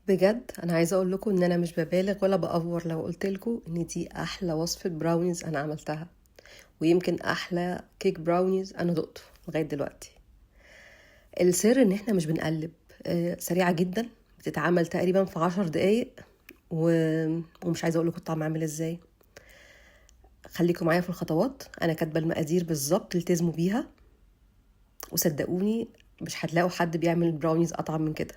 بجد انا عايزه اقول لكم ان انا مش ببالغ ولا بافور لو قلت لكم ان دي احلى وصفه براونيز انا عملتها، ويمكن احلى كيك براونيز انا دقته لغايه دلوقتي. السر ان احنا مش بنقلب، سريعه جدا، بتتعمل تقريبا في 10 دقايق ومش عايزه اقول لكم الطعم عامل ازاي. خليكم معايا في الخطوات، انا كاتبه المقادير بالظبط التزموا بيها، وصدقوني مش هتلاقوا حد بيعمل براونيز اطعم من كده.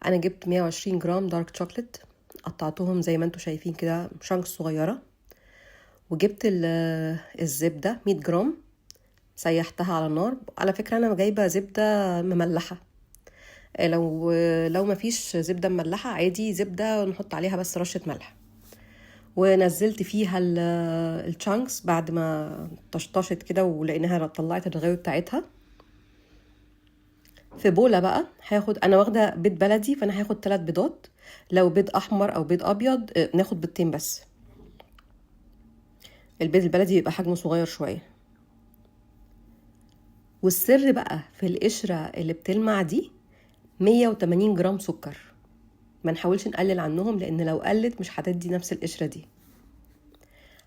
انا جبت 120 جرام دارك شوكليت، قطعتهم زي ما انتم شايفين كده شانكس صغيره، وجبت الزبده 100 جرام، سيحتها على النار. على فكره انا جايبه زبده مملحه، لو ما فيش زبده مملحه عادي زبده نحط عليها بس رشه ملح. ونزلت فيها الشانكس بعد ما طشطشت كده ولقيناها طلعت الرغاوي بتاعتها. في بوله بقى هاخد، انا واخده بيض بلدي فانا هاخد 3 بيضات، لو بيض احمر او بيض ابيض ناخد بيضتين بس. البيض البلدي بيبقى حجمه صغير شويه. والسر بقى في القشره اللي بتلمع دي 180 جرام سكر، ما نحاولش نقلل عنهم لان لو قلت مش هتدي نفس القشره دي.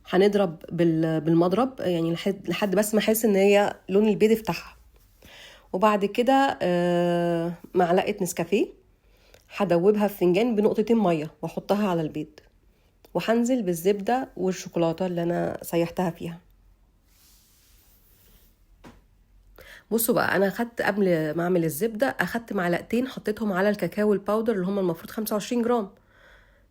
هنضرب بالمضرب يعني لحد بس ما احس ان هي لون البيض افتحها. وبعد كده معلقه نسكافيه هدوبها في فنجان بنقطتين ميه واحطها على البيض، وهنزل بالزبده والشوكولاته اللي انا سيحتها فيها. بصوا بقى، انا اخدت قبل ما اعمل الزبده اخدت معلقتين حطيتهم على الكاكاو الباودر اللي هم المفروض 25 جرام،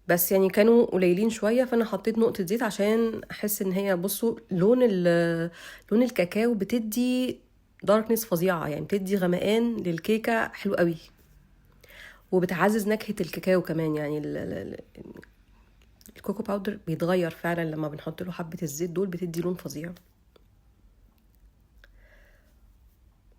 بس يعني كانوا قليلين شويه، فانا حطيت نقطه زيت عشان احس ان هي، بصوا لون الكاكاو بتدي داركنس فظيعه، يعني بتدي غمقان للكيكه حلو قوي، وبتعزز نكهه الكاكاو كمان. يعني الكوكو باودر بيتغير فعلا لما بنحط له حبه الزيت دول، بتدي لون فظيع.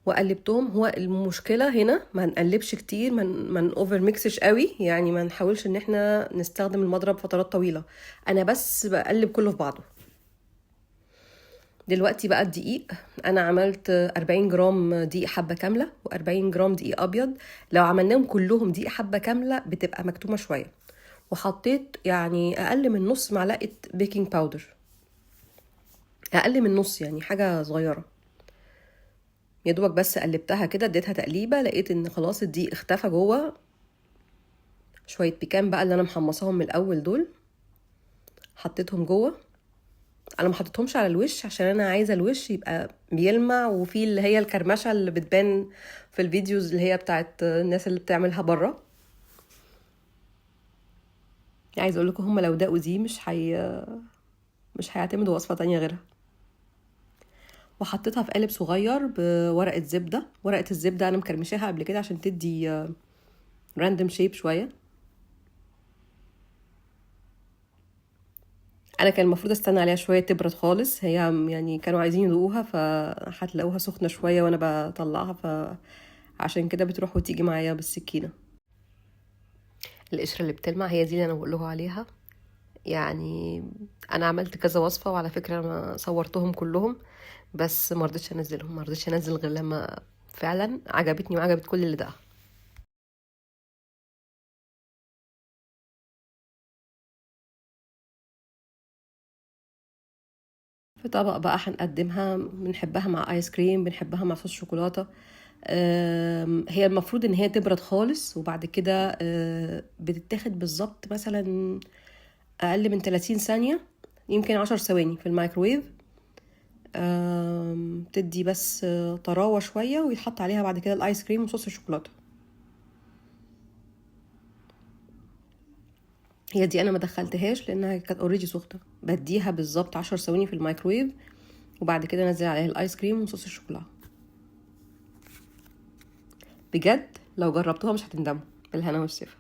وقلبتهم. هو المشكله هنا ما نقلبش كتير، ما اوفر ميكسش قوي، يعني ما نحاولش ان احنا نستخدم المضرب فترات طويله، انا بس بقلب كله في بعضه. دلوقتي بقى الدقيق، انا عملت 40 جرام دقيق حبه كامله و40 جرام دقيق ابيض. لو عملناهم كلهم دقيق حبه كامله بتبقى مكتومه شويه. وحطيت يعني اقل من نص معلقه بيكنج باودر، اقل من نص يعني حاجه صغيره. يا دوبك بس قلبتها كده، اديتها تقليبه، لقيت ان خلاص الدقيق اختفى جوه. شويه بيكان بقى اللي انا محمصاهم من الاول دول حطيتهم جوه. انا ما حطيتهمش على الوش عشان انا عايزه الوش يبقى بيلمع، وفي اللي هي الكرمشه اللي بتبان في الفيديوز اللي هي بتاعت الناس اللي بتعملها بره. عايزه اقول لكم هم لو دقوا دي مش هيعتمدوا وصفه تانية غيرها. وحطيتها في قالب صغير بورقه زبده. ورقه الزبده انا مكرمشاها قبل كده عشان تدي راندوم شيب شويه. انا كان المفروض استنى عليها شويه تبرد خالص، هي يعني كانوا عايزين يدوقوها فهتلاقوها سخنه شويه وانا بطلعها، فعشان كده بتروح وتيجي معايا بالسكينه. القشره اللي بتلمع هي دي اللي انا بقول عليها. يعني انا عملت كذا وصفه، وعلى فكره انا صورتهم كلهم، بس ما رضيتش انزلهم، ما رضيتش انزل غير لما فعلا عجبتني وعجبت كل اللي دقها. في طبق بقى هنقدمها، بنحبها مع ايس كريم، بنحبها مع صوص شوكولاته. هي المفروض ان هي تبرد خالص، وبعد كده بتتاخد بالظبط مثلا اقل من 30 ثانيه، يمكن 10 ثواني في الميكروويف. تدي بس طراوه شويه، ويتحط عليها بعد كده الايس كريم وصوص الشوكولاته. هي دي انا ما دخلتهاش لانها كانت اوريدي سخنه، بديها بالظبط 10 ثواني في الميكروويف، وبعد كده انزل عليها الايس كريم وصوص الشوكولاته. بجد لو جربتوها مش هتندموا. بالهنا والشفا.